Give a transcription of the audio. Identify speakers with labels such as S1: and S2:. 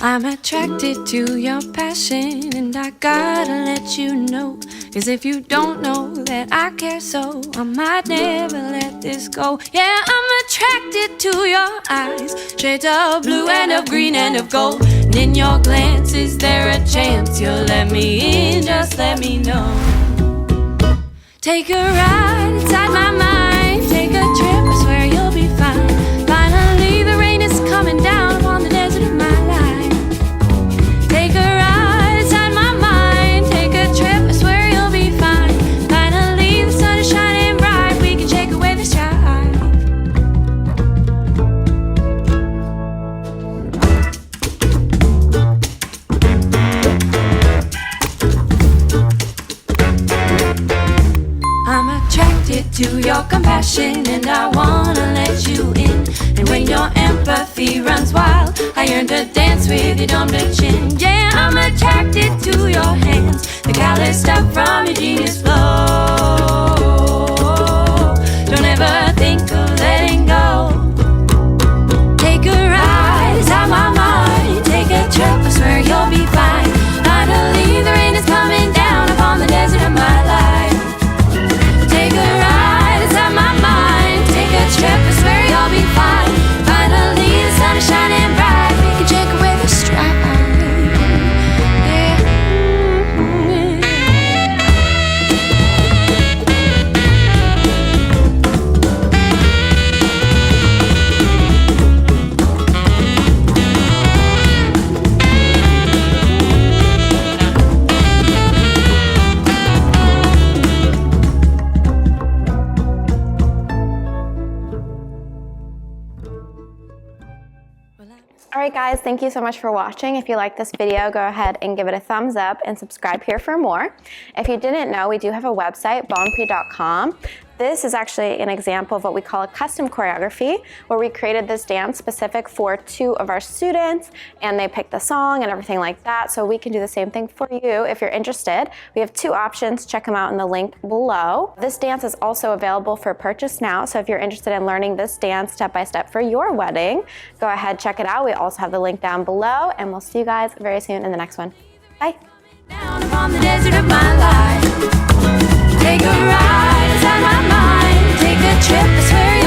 S1: I'm attracted to your passion, and I gotta let you know. Cause if you don't know that I care so, I might never let this go. Yeah, I'm attracted to your eyes, shades of blue and of green and of gold. And in your glance, is there a chance you'll let me in? Just let me know. Take a ride inside my mind, take a trip, I swear you'll be fine. Finally the rain is coming down upon the desert of my life. Take a ride inside my mind, take a trip, I swear you'll be fine. Finally the sun is shining bright, we can shake away the strife. I'm attracted to your compassion, and I wanna let you in. And when your empathy runs wild, I yearn to dance with your dumb chin. Yeah, I'm attracted to your hands, the callous stuff from your genius flow. Don't ever think of letting go. Take a ride inside my mind, take a trip, I swear you'll be fine. Finally the rain is coming down upon the desert of my life. Take a ride inside my mind, take a trip, I swear you'll be fine. Finally the sun is shining bright, we can shake away the strife.
S2: Alright guys, thank you so much for watching. If you like this video, go ahead and give it a thumbs up and subscribe here for more. If you didn't know, we do have a website, ballroom.com. This is actually an example of what we call a custom choreography, where we created this dance specific for 2 of our students, and they picked the song and everything like that, so we can do the same thing for you if you're interested. We have 2 options. Check them out in the link below. This dance is also available for purchase now, so if you're interested in learning this dance step by step for your wedding, go ahead, check it out. We also have the link down below, and we'll see you guys very soon in the next one. Bye.
S1: Down upon the desert of my life. Take a ride inside my mind, take a trip, I swear